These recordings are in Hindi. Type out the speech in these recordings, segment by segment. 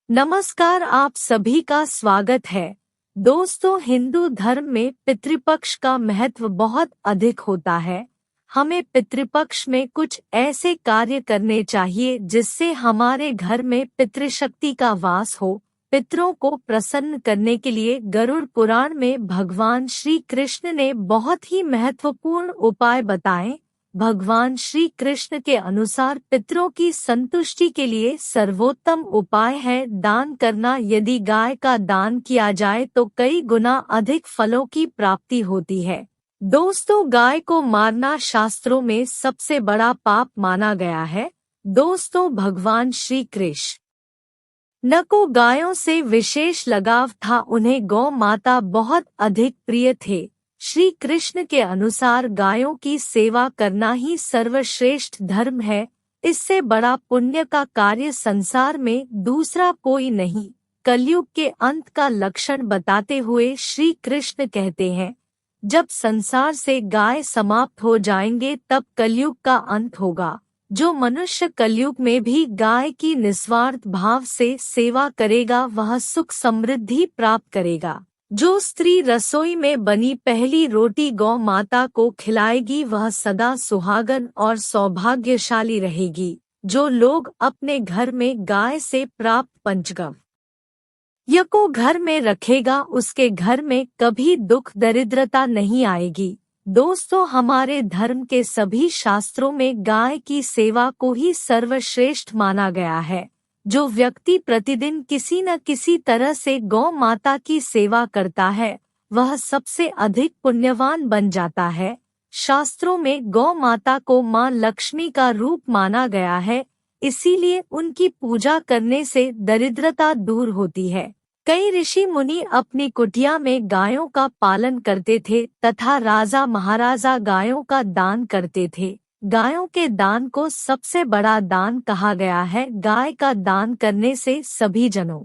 नमस्कार, आप सभी का स्वागत है। दोस्तों, हिंदू धर्म में पितृपक्ष का महत्व बहुत अधिक होता है। हमें पितृपक्ष में कुछ ऐसे कार्य करने चाहिए जिससे हमारे घर में पितृशक्ति का वास हो। पितरों को प्रसन्न करने के लिए गरुड़ पुराण में भगवान श्री कृष्ण ने बहुत ही महत्वपूर्ण उपाय बताए। भगवान श्री कृष्ण के अनुसार पितरों की संतुष्टि के लिए सर्वोत्तम उपाय है दान करना। यदि गाय का दान किया जाए तो कई गुना अधिक फलों की प्राप्ति होती है। दोस्तों, गाय को मारना शास्त्रों में सबसे बड़ा पाप माना गया है। दोस्तों, भगवान श्री कृष्ण को गायों से विशेष लगाव था। उन्हें गौ माता बहुत अधिक प्रिय थे। श्री कृष्ण के अनुसार गायों की सेवा करना ही सर्वश्रेष्ठ धर्म है। इससे बड़ा पुण्य का कार्य संसार में दूसरा कोई नहीं। कलयुग के अंत का लक्षण बताते हुए श्री कृष्ण कहते हैं, जब संसार से गाय समाप्त हो जाएंगे तब कलयुग का अंत होगा। जो मनुष्य कलयुग में भी गाय की निस्वार्थ भाव से सेवा करेगा वह सुख समृद्धि प्राप्त करेगा। जो स्त्री रसोई में बनी पहली रोटी गौ माता को खिलाएगी वह सदा सुहागन और सौभाग्यशाली रहेगी। जो लोग अपने घर में गाय से प्राप्त पंचगव्य को घर में रखेगा उसके घर में कभी दुख दरिद्रता नहीं आएगी। दोस्तों, हमारे धर्म के सभी शास्त्रों में गाय की सेवा को ही सर्वश्रेष्ठ माना गया है। जो व्यक्ति प्रतिदिन किसी न किसी तरह से गौ माता की सेवा करता है वह सबसे अधिक पुण्यवान बन जाता है। शास्त्रों में गौ माता को मां लक्ष्मी का रूप माना गया है, इसीलिए उनकी पूजा करने से दरिद्रता दूर होती है। कई ऋषि मुनि अपनी कुटिया में गायों का पालन करते थे तथा राजा महाराजा गायों का दान करते थे। गायों के दान को सबसे बड़ा दान कहा गया है। गाय का दान करने से सभी जनों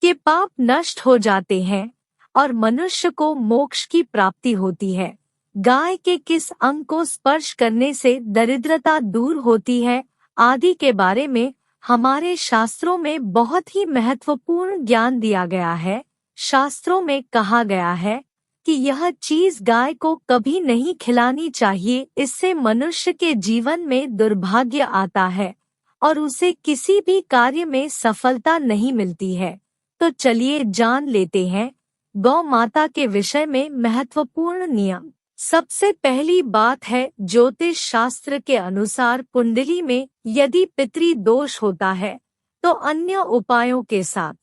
के पाप नष्ट हो जाते हैं और मनुष्य को मोक्ष की प्राप्ति होती है। गाय के किस अंग को स्पर्श करने से दरिद्रता दूर होती है आदि के बारे में हमारे शास्त्रों में बहुत ही महत्वपूर्ण ज्ञान दिया गया है। शास्त्रों में कहा गया है कि यह चीज गाय को कभी नहीं खिलानी चाहिए, इससे मनुष्य के जीवन में दुर्भाग्य आता है और उसे किसी भी कार्य में सफलता नहीं मिलती है। तो चलिए जान लेते हैं गौ माता के विषय में महत्वपूर्ण नियम। सबसे पहली बात है, ज्योतिष शास्त्र के अनुसार कुंडली में यदि पितृ दोष होता है तो अन्य उपायों के साथ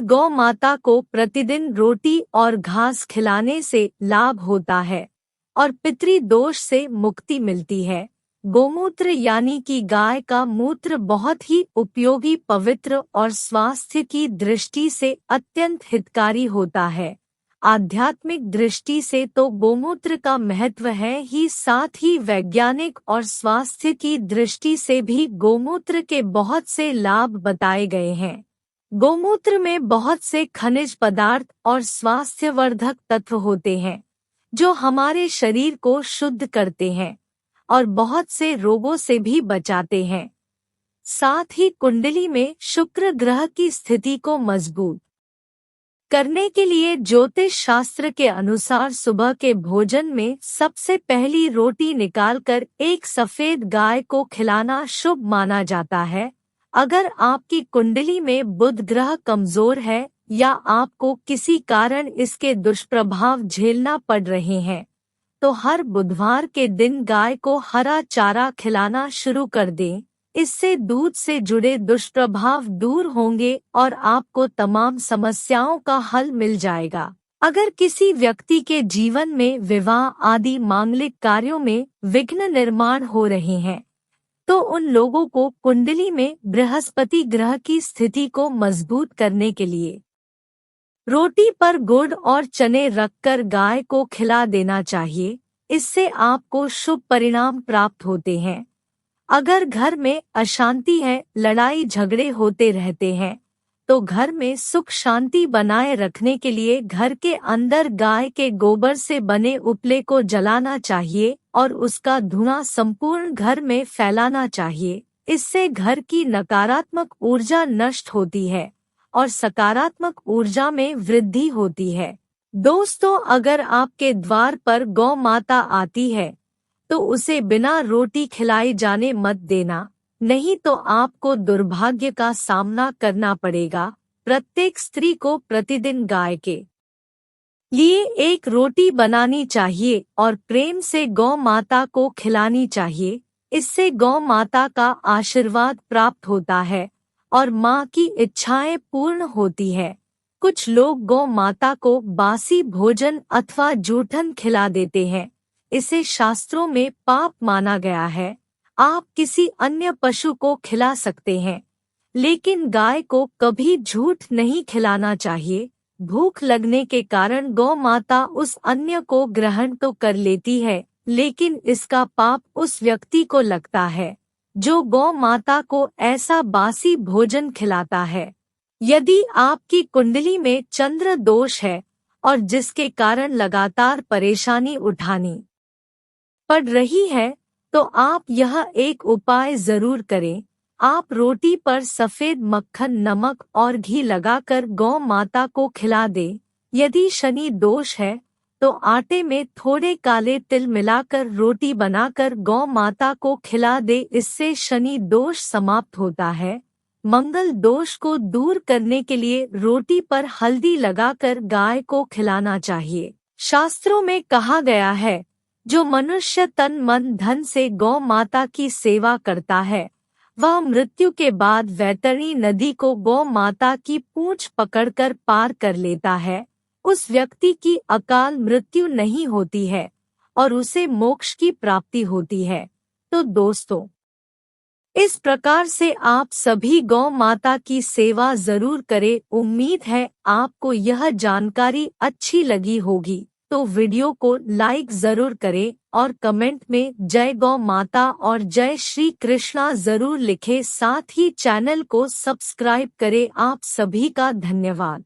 गौ माता को प्रतिदिन रोटी और घास खिलाने से लाभ होता है और पितृ दोष से मुक्ति मिलती है। गोमूत्र यानी कि गाय का मूत्र बहुत ही उपयोगी, पवित्र और स्वास्थ्य की दृष्टि से अत्यंत हितकारी होता है। आध्यात्मिक दृष्टि से तो गोमूत्र का महत्व है ही, साथ ही वैज्ञानिक और स्वास्थ्य की दृष्टि से भी गोमूत्र के बहुत से लाभ बताए गए हैं। गोमूत्र में बहुत से खनिज पदार्थ और स्वास्थ्यवर्धक तत्व होते हैं जो हमारे शरीर को शुद्ध करते हैं और बहुत से रोगों से भी बचाते हैं। साथ ही कुंडली में शुक्र ग्रह की स्थिति को मजबूत करने के लिए ज्योतिष शास्त्र के अनुसार सुबह के भोजन में सबसे पहली रोटी निकालकर एक सफेद गाय को खिलाना शुभ माना जाता है। अगर आपकी कुंडली में बुध ग्रह कमजोर है या आपको किसी कारण इसके दुष्प्रभाव झेलना पड़ रहे हैं तो हर बुधवार के दिन गाय को हरा चारा खिलाना शुरू कर दें। इससे दूध से जुड़े दुष्प्रभाव दूर होंगे और आपको तमाम समस्याओं का हल मिल जाएगा। अगर किसी व्यक्ति के जीवन में विवाह आदि मांगलिक कार्यों में विघ्न निर्माण हो रहे हैं तो उन लोगों को कुंडली में बृहस्पति ग्रह की स्थिति को मजबूत करने के लिए रोटी पर गुड़ और चने रखकर गाय को खिला देना चाहिए। इससे आपको शुभ परिणाम प्राप्त होते हैं। अगर घर में अशांति है, लड़ाई झगड़े होते रहते हैं तो घर में सुख शांति बनाए रखने के लिए घर के अंदर गाय के गोबर से बने उपले को जलाना चाहिए और उसका धुआं संपूर्ण घर में फैलाना चाहिए। इससे घर की नकारात्मक ऊर्जा नष्ट होती है और सकारात्मक ऊर्जा में वृद्धि होती है। दोस्तों, अगर आपके द्वार पर गौ माता आती है तो उसे बिना रोटी खिलाए जाने मत देना, नहीं तो आपको दुर्भाग्य का सामना करना पड़ेगा। प्रत्येक स्त्री को प्रतिदिन गाय के लिए एक रोटी बनानी चाहिए और प्रेम से गौ माता को खिलानी चाहिए। इससे गौ माता का आशीर्वाद प्राप्त होता है और माँ की इच्छाएं पूर्ण होती है। कुछ लोग गौ माता को बासी भोजन अथवा जूठन खिला देते हैं। इसे शास्त्रों में पाप माना गया है। आप किसी अन्य पशु को खिला सकते हैं, लेकिन गाय को कभी झूठ नहीं खिलाना चाहिए। भूख लगने के कारण गौ माता उस अन्य को ग्रहण तो कर लेती है, लेकिन इसका पाप उस व्यक्ति को लगता है जो गौ माता को ऐसा बासी भोजन खिलाता है। यदि आपकी कुंडली में चंद्र दोष है और जिसके कारण लगातार परेशानी उठानी पड़ रही है, तो आप यह एक उपाय जरूर करें। आप रोटी पर सफेद मक्खन, नमक और घी लगाकर गौ माता को खिला दें। यदि शनि दोष है तो आटे में थोड़े काले तिल मिलाकर रोटी बनाकर गौ माता को खिला दे। इससे शनि दोष समाप्त होता है। मंगल दोष को दूर करने के लिए रोटी पर हल्दी लगाकर गाय को खिलाना चाहिए। शास्त्रों में कहा गया है, जो मनुष्य तन मन धन से गौ माता की सेवा करता है, वह मृत्यु के बाद वैतरणी नदी को गौ माता की पूंछ पकड़कर पार कर लेता है। उस व्यक्ति की अकाल मृत्यु नहीं होती है और उसे मोक्ष की प्राप्ति होती है। तो दोस्तों, इस प्रकार से आप सभी गौ माता की सेवा जरूर करें। उम्मीद है आपको यह जानकारी अच्छी लगी होगी। तो वीडियो को लाइक जरूर करें और कमेंट में जय गौ माता और जय श्री कृष्णा जरूर लिखें। साथ ही चैनल को सब्सक्राइब करें। आप सभी का धन्यवाद।